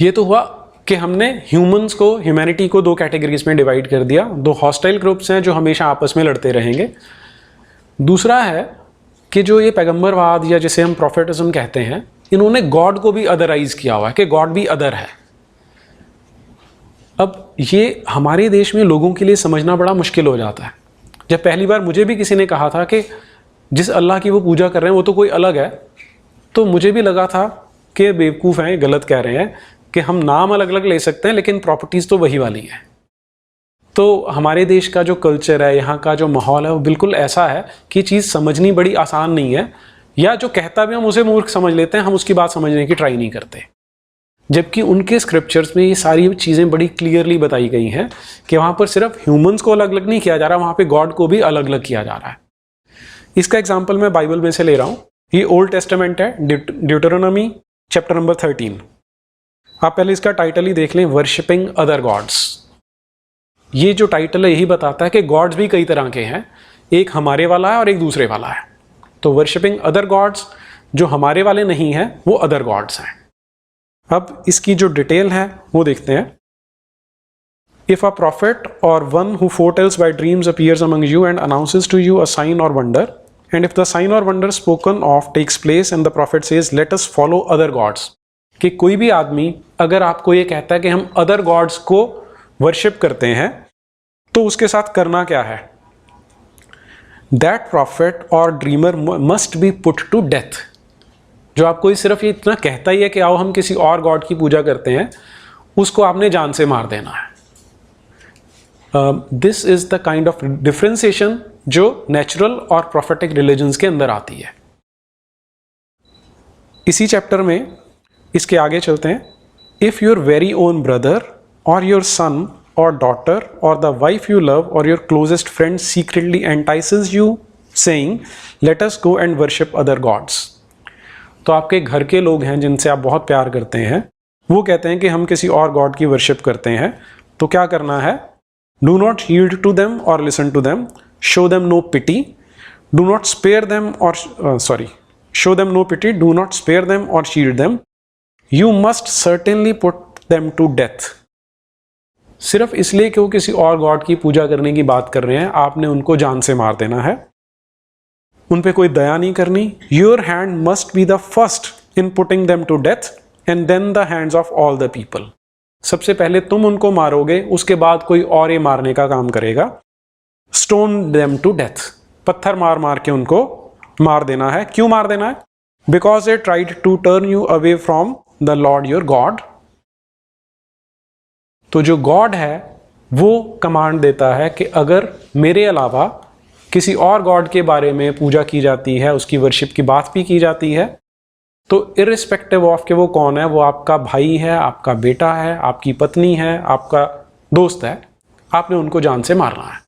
ये तो हुआ कि हमने ह्यूमंस को, ह्यूमैनिटी को दो कैटेगरीज में डिवाइड कर दिया। दो हॉस्टाइल ग्रुप्स हैं जो हमेशा आपस में लड़ते रहेंगे। दूसरा है कि जो ये पैगंबरवाद या जिसे हम प्रोफेटिज्म कहते हैं, इन्होंने गॉड को भी अदराइज किया हुआ है कि गॉड भी अदर है। अब ये हमारे देश में लोगों के लिए समझना बड़ा मुश्किल हो जाता है। जब पहली बार मुझे भी किसी ने कहा था कि जिस अल्लाह की वो पूजा कर रहे हैं वो तो कोई अलग है, तो मुझे भी लगा था कि बेवकूफ़ हैं, गलत कह रहे हैं, कि हम नाम अलग अलग ले सकते हैं लेकिन प्रॉपर्टीज़ तो वही वाली है। तो हमारे देश का जो कल्चर है, यहाँ का जो माहौल है, वो बिल्कुल ऐसा है कि चीज़ समझनी बड़ी आसान नहीं है, या जो कहता भी हम उसे मूर्ख समझ लेते हैं, हम उसकी बात समझने की ट्राई नहीं करते। जबकि उनके स्क्रिप्चर्स में ये सारी चीज़ें बड़ी क्लियरली बताई गई हैं कि वहाँ पर सिर्फ ह्यूमंस को अलग अलग नहीं किया जा रहा, वहाँ पे गॉड को भी अलग अलग किया जा रहा है। इसका एग्जाम्पल मैं बाइबल में से ले रहा हूँ। ये ओल्ड टेस्टामेंट है, ड्यूटरोनॉमी चैप्टर नंबर 13। आप पहले इसका टाइटल ही देख लें, वर्शिपिंग अदर गॉड्स। ये जो टाइटल है यही बताता है कि गॉड्स भी कई तरह के हैं, एक हमारे वाला है और एक दूसरे वाला है। तो वर्शिपिंग अदर गॉड्स, जो हमारे वाले नहीं हैं वो अदर गॉड्स हैं। अब इसकी जो डिटेल है वो देखते हैं। If a prophet or one who foretells by dreams appears among you and announces to you a sign or wonder, and if the sign or wonder spoken of takes place and the prophet says let us follow other gods, कि कोई भी आदमी अगर आपको ये कहता है कि हम अदर गॉड्स को वर्शिप करते हैं, तो उसके साथ करना क्या है? That prophet or dreamer must be put to death. जो आपको सिर्फ ये इतना कहता ही है कि आओ हम किसी और गॉड की पूजा करते हैं, उसको आपने जान से मार देना है। This is the kind of differentiation जो नेचुरल और प्रोफेटिक रिलीजन्स के अंदर आती है। इसी चैप्टर में इसके आगे चलते हैं। If your very own brother or your son or daughter or the wife you love or your closest friend secretly entices you saying let us go and worship other gods, तो आपके घर के लोग हैं जिनसे आप बहुत प्यार करते हैं, वो कहते हैं कि हम किसी और गॉड की वर्शिप करते हैं, तो क्या करना है? Do not yield to them or listen to them, show them no pity, do not spare them or show them no pity, do not spare them or shield them, you must certainly put them to death। सिर्फ इसलिए कि वो किसी और God की पूजा करने की बात कर रहे हैं, आपने उनको जान से मार देना है, उन पे कोई दया नहीं करनी। Your hand must be the first in putting them to death and then the hands of all the people. सबसे पहले तुम उनको मारोगे, उसके बाद कोई और ये मारने का काम करेगा। स्टोन देम टू डेथ, पत्थर मार मार के उनको मार देना है। क्यों मार देना है? Because they tried to turn you away from the lord your god. तो जो गॉड है वो कमांड देता है कि अगर मेरे अलावा किसी और गॉड के बारे में पूजा की जाती है, उसकी वर्शिप की बात भी की जाती है, तो इर्रिस्पेक्टिव ऑफ कि वो कौन है, वो आपका भाई है, आपका बेटा है, आपकी पत्नी है, आपका दोस्त है, आपने उनको जान से मारना है।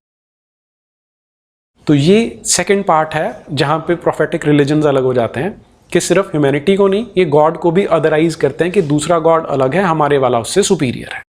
तो ये सेकंड पार्ट है जहां पे प्रोफेटिक रिलीजन्स अलग हो जाते हैं कि सिर्फ ह्यूमैनिटी को नहीं, ये गॉड को भी अदराइज करते हैं कि दूसरा गॉड अलग है, हमारे वाला उससे सुपीरियर है।